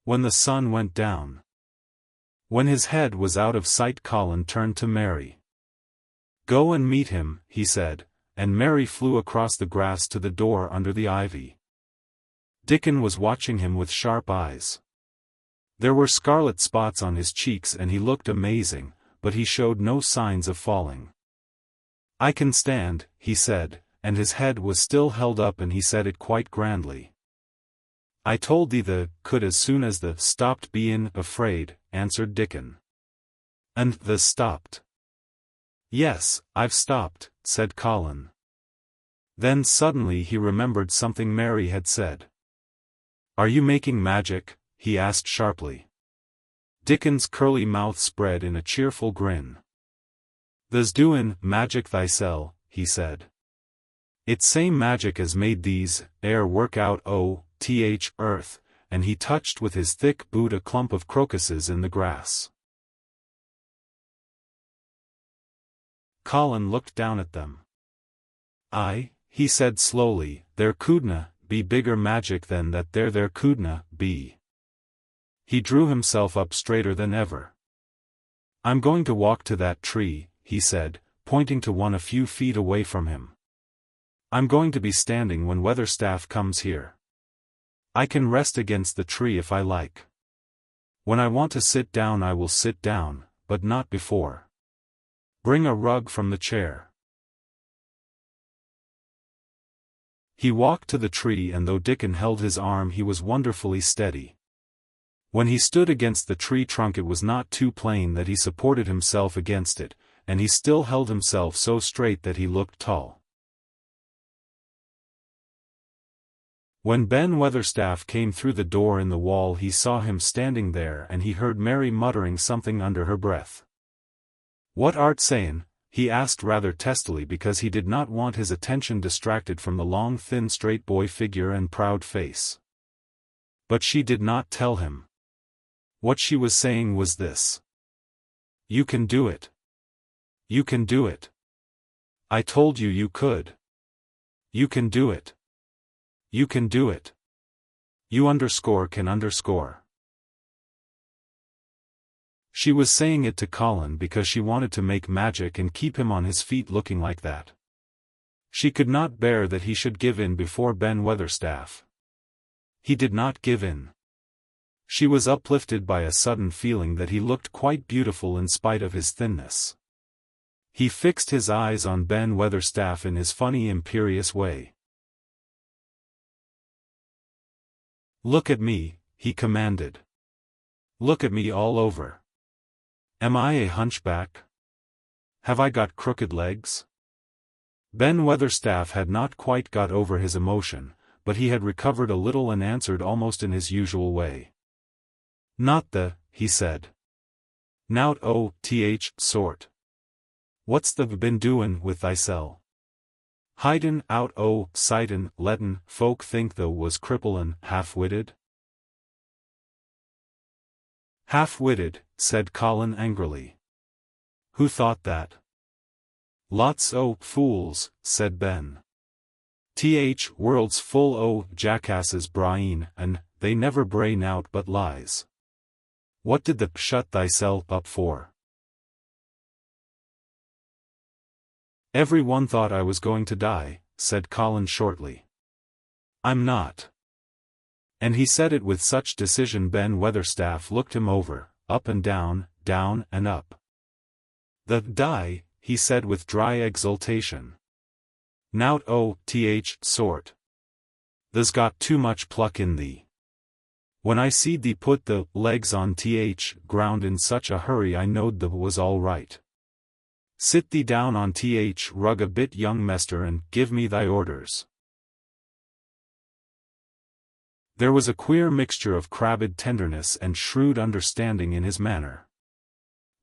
When the sun went down. When his head was out of sight, Colin turned to Mary. "Go and meet him," he said, and Mary flew across the grass to the door under the ivy. Dickon was watching him with sharp eyes. There were scarlet spots on his cheeks and he looked amazing, but he showed no signs of falling. "I can stand," he said, and his head was still held up and he said it quite grandly. "I told thee the could as soon as the stopped bein' afraid," answered Dickon. "And the stopped?" "Yes, I've stopped," said Colin. Then suddenly he remembered something Mary had said. "Are you making magic?" he asked sharply. Dickon's curly mouth spread in a cheerful grin. "Tha's doin' magic thysel," he said. "It's same magic as made these air work out earth," and he touched with his thick boot a clump of crocuses in the grass. Colin looked down at them. "Aye," he said slowly, "there couldna be bigger magic than that there couldna be." He drew himself up straighter than ever. "I'm going to walk to that tree," he said, pointing to one a few feet away from him. "I'm going to be standing when Weatherstaff comes here. I can rest against the tree if I like. When I want to sit down I will sit down, but not before. Bring a rug from the chair." He walked to the tree and though Dickon held his arm he was wonderfully steady. When he stood against the tree trunk it was not too plain that he supported himself against it, and he still held himself so straight that he looked tall. When Ben Weatherstaff came through the door in the wall he saw him standing there and he heard Mary muttering something under her breath. "What art sayin'?" he asked rather testily because he did not want his attention distracted from the long thin straight boy figure and proud face. But she did not tell him. What she was saying was this. "You can do it. You can do it. I told you you could. You can do it. You can do it. You can underscore." She was saying it to Colin because she wanted to make magic and keep him on his feet looking like that. She could not bear that he should give in before Ben Weatherstaff. He did not give in. She was uplifted by a sudden feeling that he looked quite beautiful in spite of his thinness. He fixed his eyes on Ben Weatherstaff in his funny imperious way. "Look at me," he commanded. "Look at me all over. Am I a hunchback? Have I got crooked legs?" Ben Weatherstaff had not quite got over his emotion, but he had recovered a little and answered almost in his usual way. "Not the," he said. "Nout sort. What's the been doin' with thysel? Hidin' out sightin' lettin' folk think thou was cripplin' half-witted?" "Half-witted," said Colin angrily. "Who thought that?" "Lots o' fools," said Ben. World's full o' jackasses brain, and they never bray nout but lies. What did the shut thysel up for?" "Every one thought I was going to die," said Colin shortly. "I'm not." And he said it with such decision Ben Weatherstaff looked him over, up and down and up. "The die," he said with dry exultation. "Nout sort. Tha's got too much pluck in thee. When I seed thee put the legs on ground in such a hurry I knowed thou was all right. Sit thee down on rug a bit, young mester, and give me thy orders." There was a queer mixture of crabbed tenderness and shrewd understanding in his manner.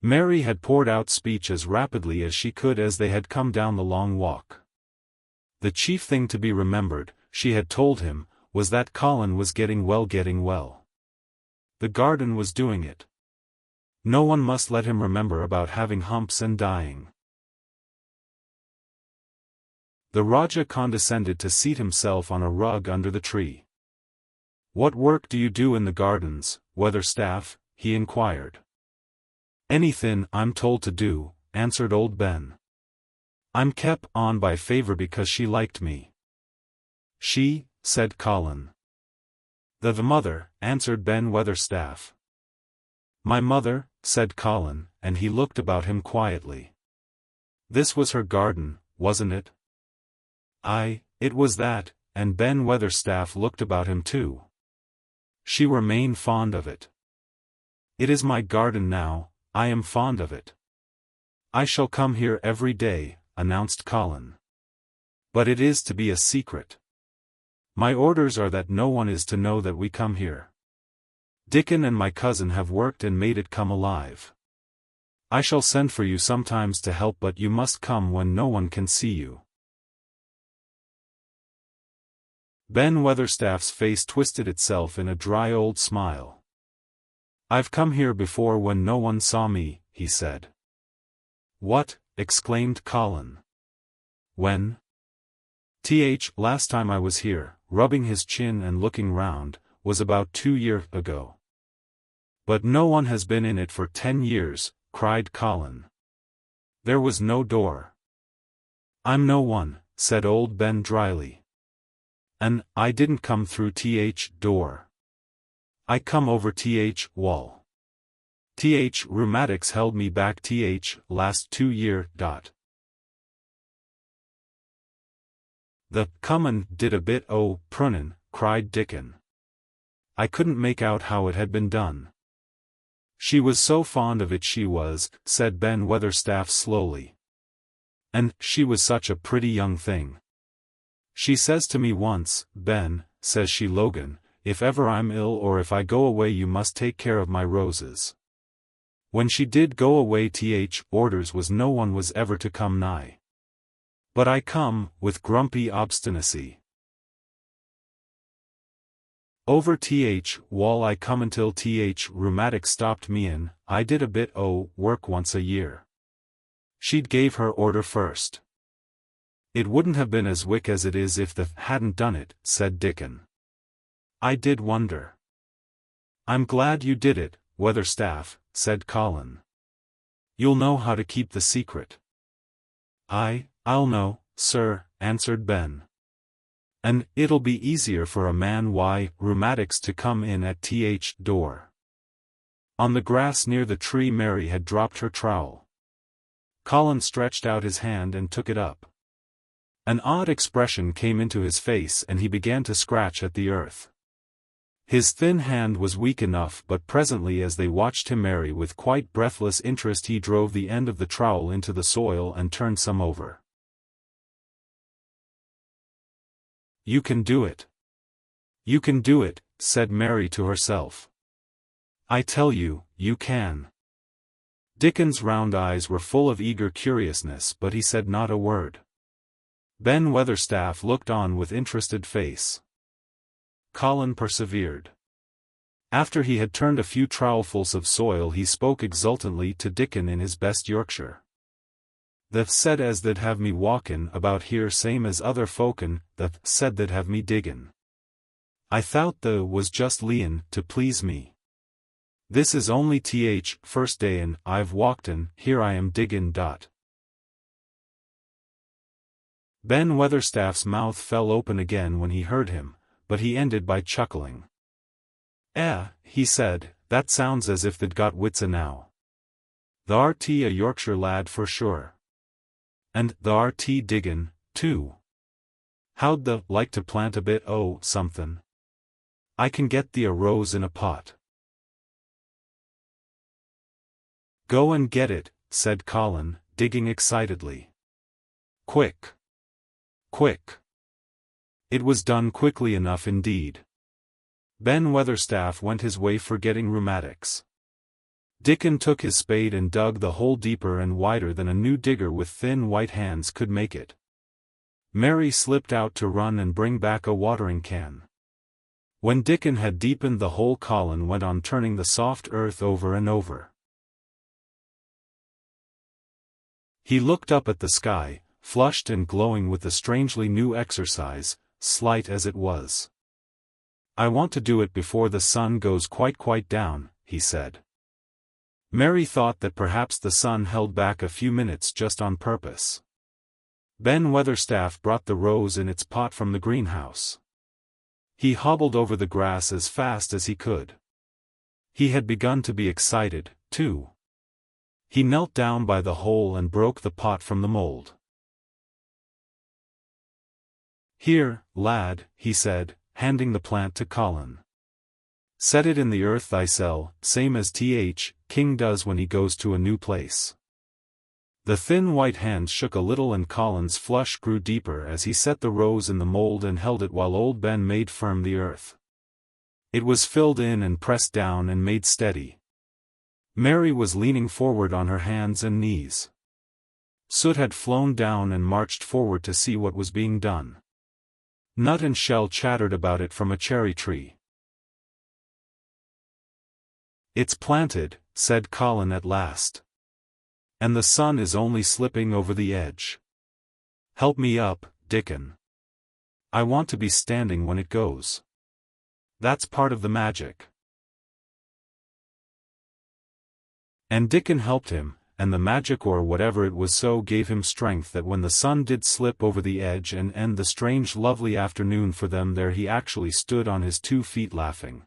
Mary had poured out speech as rapidly as she could as they had come down the long walk. The chief thing to be remembered, she had told him, was that Colin was getting well. The garden was doing it. No one must let him remember about having humps and dying. The Raja condescended to seat himself on a rug under the tree. "What work do you do in the gardens, Weatherstaff?" he inquired. "Anythin' I'm told to do," answered old Ben. "I'm kep' on by favor because she liked me." "She?" said Colin. The mother," answered Ben Weatherstaff. "My mother?" said Colin, and he looked about him quietly. This was her garden, wasn't it? Aye, it was that, and Ben Weatherstaff looked about him too. She were main fond of it. "It is my garden now, I am fond of it. I shall come here every day," announced Colin. "But it is to be a secret. My orders are that no one is to know that we come here. Dickon and my cousin have worked and made it come alive. I shall send for you sometimes to help, but you must come when no one can see you." Ben Weatherstaff's face twisted itself in a dry old smile. "I've come here before when no one saw me," he said. "What?" exclaimed Colin. "When?" Last time I was here," rubbing his chin and looking round, "was about 2 years ago." "But no one has been in it for 10 years, cried Colin. "There was no door." "I'm no one," said old Ben dryly. "And I didn't come through door. I come over wall. Rheumatics held me back last 2 year. "The comin' did a bit o' prunin'," cried Dickon. "I couldn't make out how it had been done." "She was so fond of it she was," said Ben Weatherstaff slowly. "And she was such a pretty young thing. She says to me once, 'Ben,' says she, 'Logan, if ever I'm ill or if I go away you must take care of my roses.' When she did go away orders was no one was ever to come nigh. But I come, with grumpy obstinacy. Over wall I come until rheumatic stopped me in. I did a bit o' work once a year. She'd gave her order first. It wouldn't have been as wick as it is if the hadn't done it," said Dickon. "I did wonder." "I'm glad you did it, Weatherstaff," said Colin. "You'll know how to keep the secret." "Aye, I'll know, sir," answered Ben. "And it'll be easier for a man rheumatics to come in at door." On the grass near the tree Mary had dropped her trowel. Colin stretched out his hand and took it up. An odd expression came into his face and he began to scratch at the earth. His thin hand was weak enough, but presently as they watched him Mary with quite breathless interest he drove the end of the trowel into the soil and turned some over. "You can do it. You can do it," said Mary to herself. "I tell you, you can." Dickon's round eyes were full of eager curiousness but he said not a word. Ben Weatherstaff looked on with interested face. Colin persevered. After he had turned a few trowelfuls of soil he spoke exultantly to Dickon in his best Yorkshire. "They've said as they'd have me walkin' about here same as other folkin, they've said they'd have me diggin'. I thought the was just leein' to please me. This is only first day and I've walked and here I am diggin'. Ben Weatherstaff's mouth fell open again when he heard him, but he ended by chuckling. He said, "that sounds as if they'd got wits enow. Th'art a Yorkshire lad for sure. And th'art diggin', too. How'd the like to plant a bit o' somethin'? I can get thee a rose in a pot." "Go and get it," said Colin, digging excitedly. "Quick! Quick!" It was done quickly enough indeed. Ben Weatherstaff went his way forgetting rheumatics. Dickon took his spade and dug the hole deeper and wider than a new digger with thin white hands could make it. Mary slipped out to run and bring back a watering can. When Dickon had deepened the hole Colin went on turning the soft earth over and over. He looked up at the sky, flushed and glowing with the strangely new exercise, slight as it was. I want to do it before the sun goes quite down, he said. Mary thought that perhaps the sun held back a few minutes just on purpose. Ben Weatherstaff brought the rose in its pot from the greenhouse. He hobbled over the grass as fast as he could. He had begun to be excited, too. He knelt down by the hole and broke the pot from the mold. "Here, lad," he said, handing the plant to Colin. "Set it in the earth thyself, same as King does when he goes to a new place." The thin white hand shook a little and Colin's flush grew deeper as he set the rose in the mold and held it while old Ben made firm the earth. It was filled in and pressed down and made steady. Mary was leaning forward on her hands and knees. Soot had flown down and marched forward to see what was being done. Nut and Shell chattered about it from a cherry tree. "It's planted," said Colin at last. "And the sun is only slipping over the edge. Help me up, Dickon. I want to be standing when it goes. That's part of the magic." And Dickon helped him, and the magic or whatever it was so gave him strength that when the sun did slip over the edge and end the strange lovely afternoon for them there he actually stood on his 2 feet laughing.